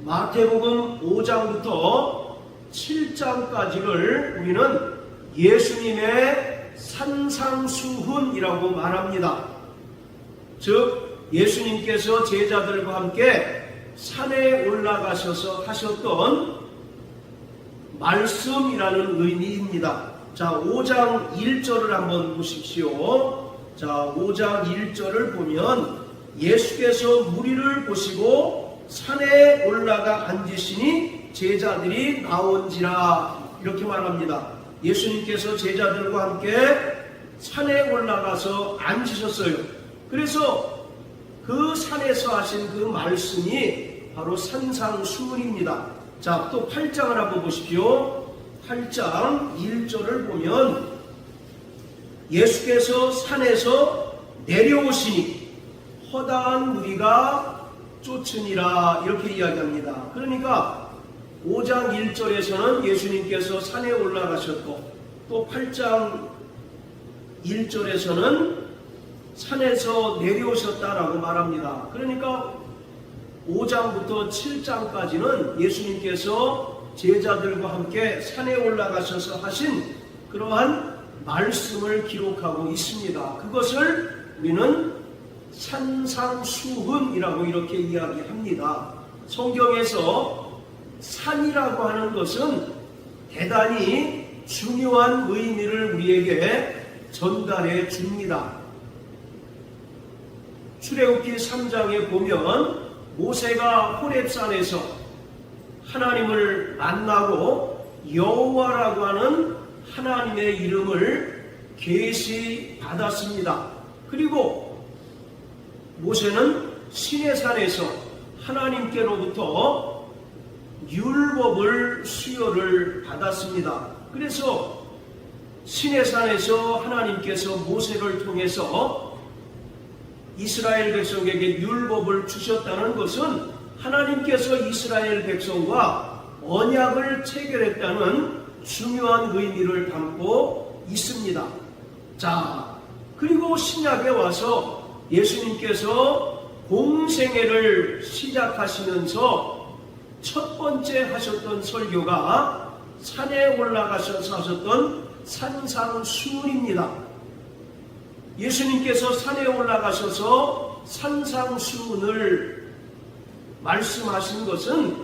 마태복음 5장부터 7장까지를 우리는 예수님의 산상수훈이라고 말합니다. 즉 예수님께서 제자들과 함께 산에 올라가셔서 하셨던 말씀이라는 의미입니다. 자, 5장 1절을 한번 보십시오. 자, 5장 1절을 보면 예수께서 무리를 보시고 산에 올라가 앉으시니 제자들이 나온지라, 이렇게 말합니다. 예수님께서 제자들과 함께 산에 올라가서 앉으셨어요. 그래서 그 산에서 하신 그 말씀이 바로 산상수훈입니다. 자, 또 8장을 한번 보십시오. 8장 1절을 보면 예수께서 산에서 내려오시니 허다한 무리가 쫓으니라, 이렇게 이야기합니다. 그러니까 5장 1절에서는 예수님께서 산에 올라가셨고, 또 8장 1절에서는 산에서 내려오셨다라고 말합니다. 그러니까 5장부터 7장까지는 예수님께서 제자들과 함께 산에 올라가셔서 하신 그러한 말씀을 기록하고 있습니다. 그것을 우리는 산상수훈이라고 이렇게 이야기합니다. 성경에서 산이라고 하는 것은 대단히 중요한 의미를 우리에게 전달해 줍니다. 출애굽기 3장에 보면 모세가 호렙산에서 하나님을 만나고 여호와라고 하는 하나님의 이름을 계시받았습니다. 그리고 모세는 시내산에서 하나님께로부터 율법을 수여를 받았습니다. 그래서 시내산에서 하나님께서 모세를 통해서 이스라엘 백성에게 율법을 주셨다는 것은 하나님께서 이스라엘 백성과 언약을 체결했다는 중요한 의미를 담고 있습니다. 자, 그리고 신약에 와서 예수님께서 공생애를 시작하시면서 첫 번째 하셨던 설교가 산에 올라가셔서 하셨던 산상수훈입니다. 예수님께서 산에 올라가셔서 산상수훈을 말씀하신 것은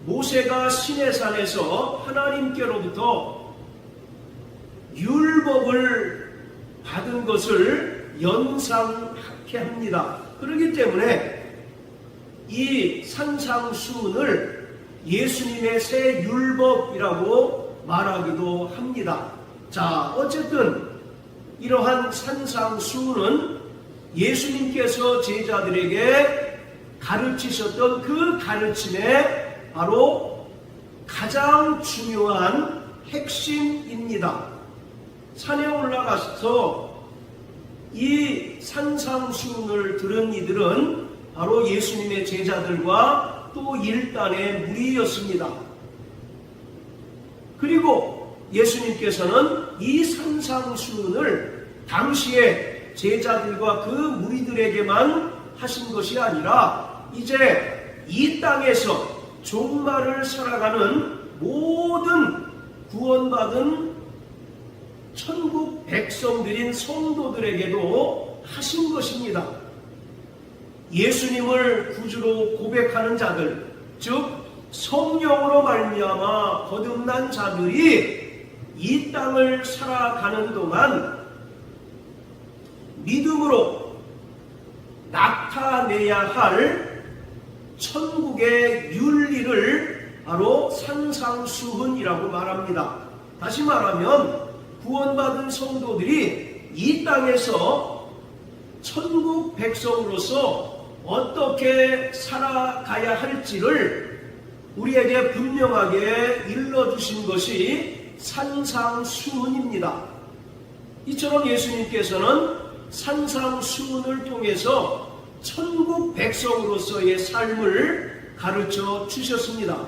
모세가 시내산에서 하나님께로부터 율법을 받은 것을 연상케 합니다. 그렇기 때문에 이 산상수훈을 예수님의 새 율법이라고 말하기도 합니다. 자, 어쨌든 이러한 산상수훈은 예수님께서 제자들에게 가르치셨던 그 가르침의 바로 가장 중요한 핵심입니다. 산에 올라가서 이 산상수훈을 들은 이들은 바로 예수님의 제자들과 또 일단의 무리였습니다. 그리고 예수님께서는 이 산상수훈을 당시에 제자들과 그 무리들에게만 하신 것이 아니라 이제 이 땅에서 종말을 살아가는 모든 구원받은 천국 백성들인 성도들에게도 하신 것입니다. 예수님을 구주로 고백하는 자들, 즉 성령으로 말미암아 거듭난 자들이 이 땅을 살아가는 동안 믿음으로 나타내야 할 천국의 윤리를 바로 산상수훈이라고 말합니다. 다시 말하면 구원받은 성도들이 이 땅에서 천국 백성으로서 어떻게 살아가야 할지를 우리에게 분명하게 일러주신 것이 산상수훈입니다. 이처럼 예수님께서는 산상수훈을 통해서 천국 백성으로서의 삶을 가르쳐 주셨습니다.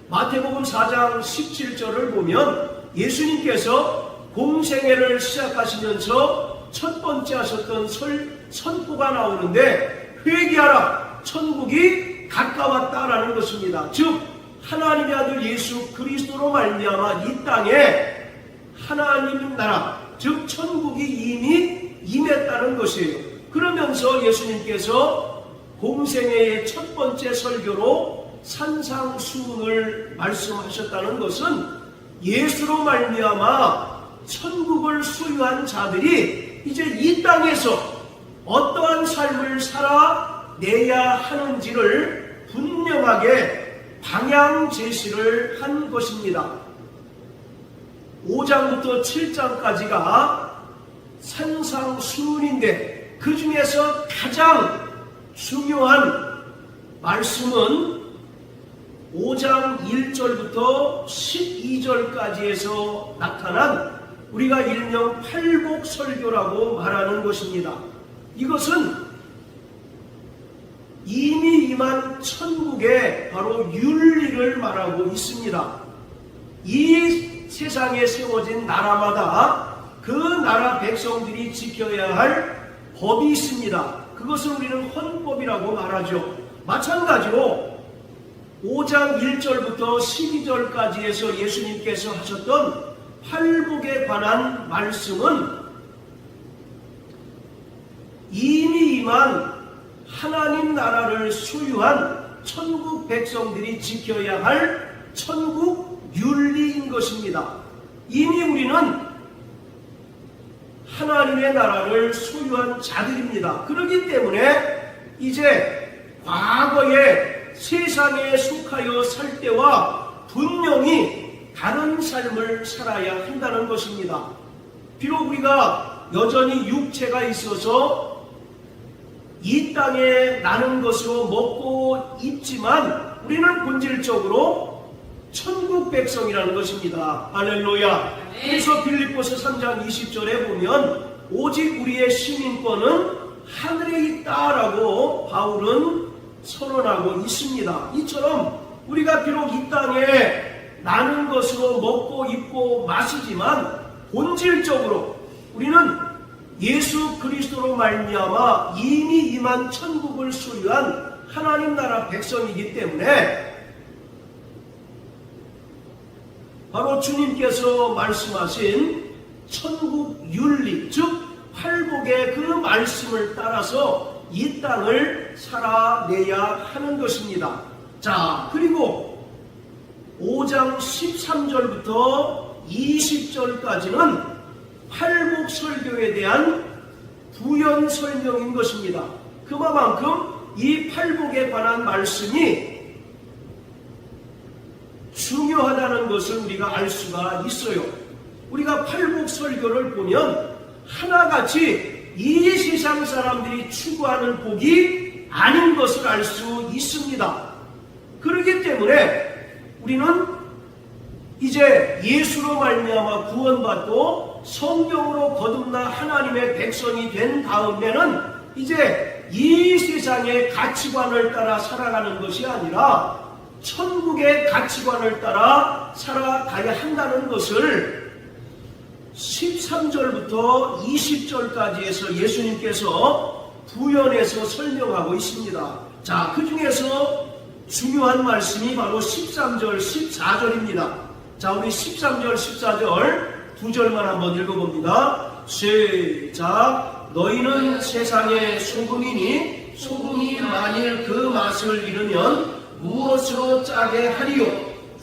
마태복음 4장 17절을 보면 예수님께서 공생애를 시작하시면서 첫 번째 하셨던 선포가 나오는데 회개하라, 천국이 가까웠다라는 것입니다. 즉 하나님의 아들 예수 그리스도로 말미암아 이 땅에 하나님 나라, 즉 천국이 이미 임했다는 것이에요. 그러면서 예수님께서 공생애의 첫 번째 설교로 산상수훈을 말씀하셨다는 것은 예수로 말미암아 천국을 소유한 자들이 이제 이 땅에서 어떠한 삶을 살아내야 하는지를 분명하게 방향 제시를 한 것입니다. 5장부터 7장까지가 산상수훈인데 그 중에서 가장 중요한 말씀은 5장 1절부터 12절까지에서 나타난 우리가 일명 팔복설교라고 말하는 것입니다. 이것은 이미 임한 천국의 바로 윤리를 말하고 있습니다. 이 세상에 세워진 나라마다 그 나라 백성들이 지켜야 할 법이 있습니다. 그것을 우리는 헌법이라고 말하죠. 마찬가지로 5장 1절부터 12절까지에서 예수님께서 하셨던 팔복에 관한 말씀은 이미 임한 하나님 나라를 소유한 천국 백성들이 지켜야 할 천국 윤리인 것입니다. 이미 우리는 하나님의 나라를 소유한 자들입니다. 그렇기 때문에 이제 과거에 세상에 속하여 살 때와 분명히 다른 삶을 살아야 한다는 것입니다. 비록 우리가 여전히 육체가 있어서 이 땅에 나는 것으로 먹고 있지만 우리는 본질적으로 천국 백성이라는 것입니다. 할렐루야. 그래서 빌립보서 3장 20절에 보면 오직 우리의 시민권은 하늘에 있다라고 바울은 선언하고 있습니다. 이처럼 우리가 비록 이 땅에 나는 것으로 먹고 입고 마시지만 본질적으로 우리는 예수 그리스도로 말미암아 이미 임한 천국을 소유한 하나님 나라 백성이기 때문에 바로 주님께서 말씀하신 천국 윤리, 즉 팔복의 그 말씀을 따라서 이 땅을 살아내야 하는 것입니다. 자, 그리고 5장 13절부터 20절까지는 팔복 설교에 대한 부연 설명인 것입니다. 그만큼 이 팔복에 관한 말씀이 중요하다는 것을 우리가 알 수가 있어요. 우리가 팔복 설교를 보면 하나같이 이 세상 사람들이 추구하는 복이 아닌 것을 알 수 있습니다. 그렇기 때문에 우리는 이제 예수로 말미암아 구원받고 성경으로 거듭나 하나님의 백성이 된 다음에는 이제 이 세상의 가치관을 따라 살아가는 것이 아니라 천국의 가치관을 따라 살아가야 한다는 것을 13절부터 20절까지에서 예수님께서 부연해서 설명하고 있습니다. 자, 그 중에서 중요한 말씀이 바로 13절, 14절입니다. 자, 우리 13절, 14절 두 절만 한번 읽어봅니다. 시작. 너희는 세상의 소금이니 소금이 만일 그 맛을 잃으면 무엇으로 짜게 하리요?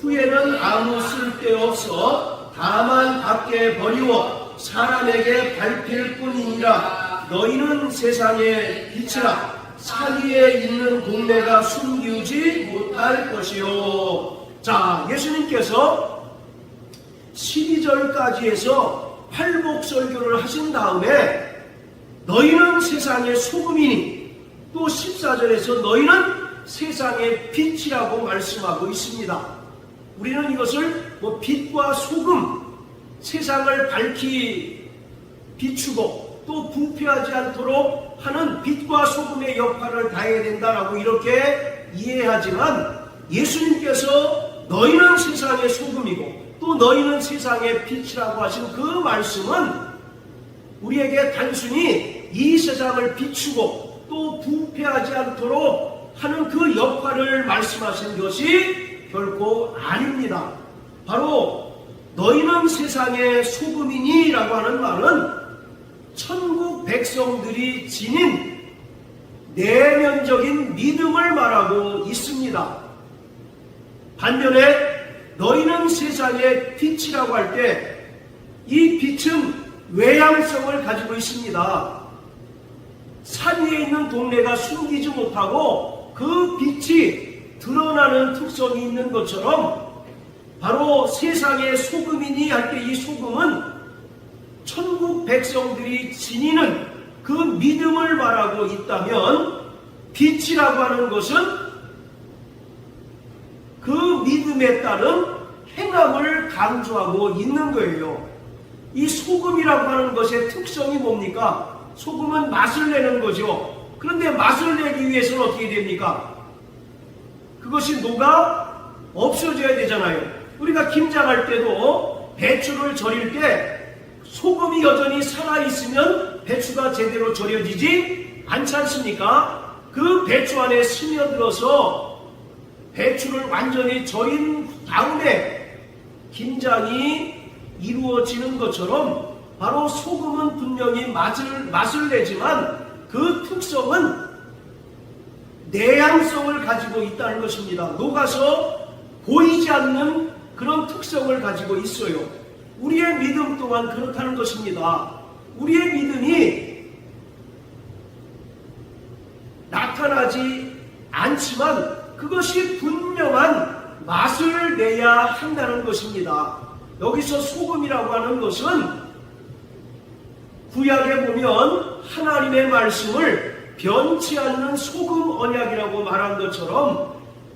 후에는 아무 쓸데없어 다만 밖에 버리워 사람에게 밟힐 뿐이니라. 너희는 세상의 빛이라. 산 위에 있는 동네가 숨기우지 못할 것이요. 자, 예수님께서 12절까지 해서 팔복 설교를 하신 다음에 너희는 세상의 소금이니 또 14절에서 너희는 세상의 빛이라고 말씀하고 있습니다. 우리는 이것을 빛과 소금, 세상을 밝히 비추고 또 부패하지 않도록 하는 빛과 소금의 역할을 다해야 된다라고 이렇게 이해하지만 예수님께서 너희는 세상의 소금이고 또 너희는 세상의 빛이라고 하신 그 말씀은 우리에게 단순히 이 세상을 비추고 또 부패하지 않도록 하는 그 역할을 말씀하신 것이 결코 아닙니다. 바로 너희는 세상의 소금이니 라고 하는 말은 천국 백성들이 지닌 내면적인 믿음을 말하고 있습니다. 반면에 너희는 세상의 빛이라고 할 때 이 빛은 외향성을 가지고 있습니다. 산 위에 있는 동네가 숨기지 못하고 그 빛이 드러나는 특성이 있는 것처럼 바로 세상의 소금이니 할 때 이 소금은 천국 백성들이 지니는 그 믿음을 말하고 있다면 빛이라고 하는 것은 그 믿음에 따른 행함을 강조하고 있는 거예요. 이 소금이라고 하는 것의 특성이 뭡니까? 소금은 맛을 내는 거죠. 그런데 맛을 내기 위해서는 어떻게 됩니까? 그것이 녹아 없어져야 되잖아요. 우리가 김장할 때도 배추를 절일 때 소금이 여전히 살아있으면 배추가 제대로 절여지지 않지 않습니까? 그 배추 안에 스며들어서 배추를 완전히 절인 다음에 김장이 이루어지는 것처럼 바로 소금은 분명히 맛을 내지만 그 특성은 내향성을 가지고 있다는 것입니다. 녹아서 보이지 않는 그런 특성을 가지고 있어요. 우리의 믿음 또한 그렇다는 것입니다. 우리의 믿음이 나타나지 않지만 그것이 분명한 맛을 내야 한다는 것입니다. 여기서 소금이라고 하는 것은 구약에 보면 하나님의 말씀을 변치 않는 소금 언약이라고 말한 것처럼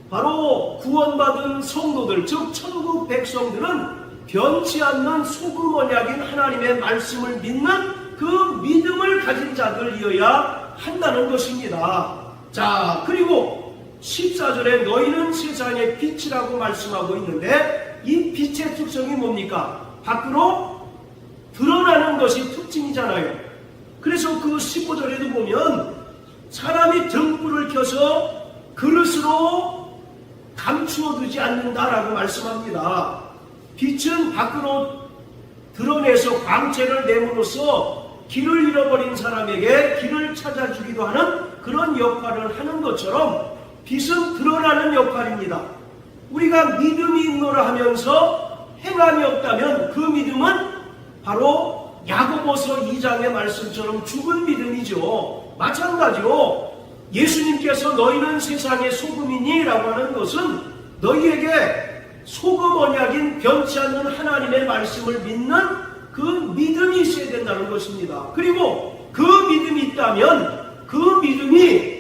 바로 구원받은 성도들, 즉 천국 백성들은 변치 않는 소금 언약인 하나님의 말씀을 믿는 그 믿음을 가진 자들이어야 한다는 것입니다. 자, 그리고 14절에 너희는 세상의 빛이라고 말씀하고 있는데 이 빛의 특성이 뭡니까? 밖으로 드러나는 것이 특징이잖아요. 그래서 그 15절에도 보면 사람이 등불을 켜서 그릇으로 감추어 두지 않는다라고 말씀합니다. 빛은 밖으로 드러내서 광채를 내므로써 길을 잃어버린 사람에게 길을 찾아주기도 하는 그런 역할을 하는 것처럼 빛은 드러나는 역할입니다. 우리가 믿음이 있노라 하면서 행함이 없다면 그 믿음은 바로 야고보서 2장의 말씀처럼 죽은 믿음이죠. 마찬가지로 예수님께서 너희는 세상의 소금이니 라고 하는 것은 너희에게 소금 언약인 변치 않는 하나님의 말씀을 믿는 그 믿음이 있어야 된다는 것입니다. 그리고 그 믿음이 있다면 그 믿음이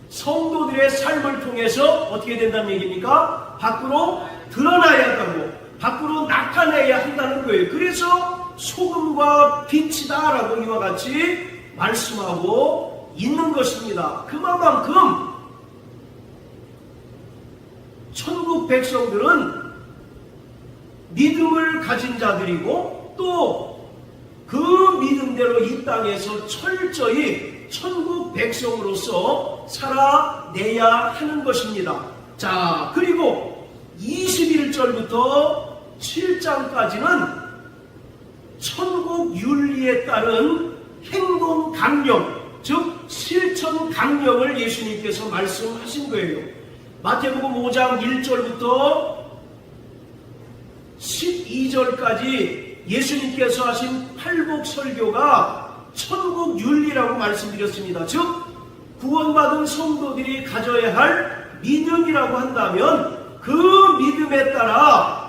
성도들의 삶을 통해서 어떻게 된다는 얘기입니까? 밖으로 드러나야 한다고, 밖으로 나타내야 한다는 거예요. 그래서 소금과 빛이다 라고 이와 같이 말씀하고 있는 것입니다. 그만큼 천국 백성들은 믿음을 가진 자들이고 또 그 믿음대로 이 땅에서 철저히 천국 백성으로서 살아내야 하는 것입니다. 자, 그리고 21절부터 7장까지는 천국 윤리에 따른 행동 강령, 즉 실천 강령을 예수님께서 말씀하신 거예요. 마태복음 5장 1절부터 12절까지 예수님께서 하신 팔복 설교가 천국 윤리라고 말씀드렸습니다. 즉 구원받은 성도들이 가져야 할 믿음이라고 한다면 그 믿음에 따라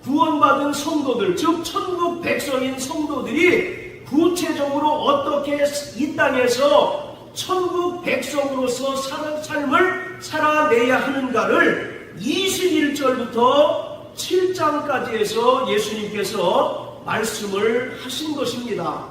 구원받은 성도들, 즉 천국 백성인 성도들이 구체적으로 어떻게 이 땅에서 천국 백성으로서 사는 삶을 살아내야 하는가를 21절부터 7장까지 해서 예수님께서 말씀을 하신 것입니다.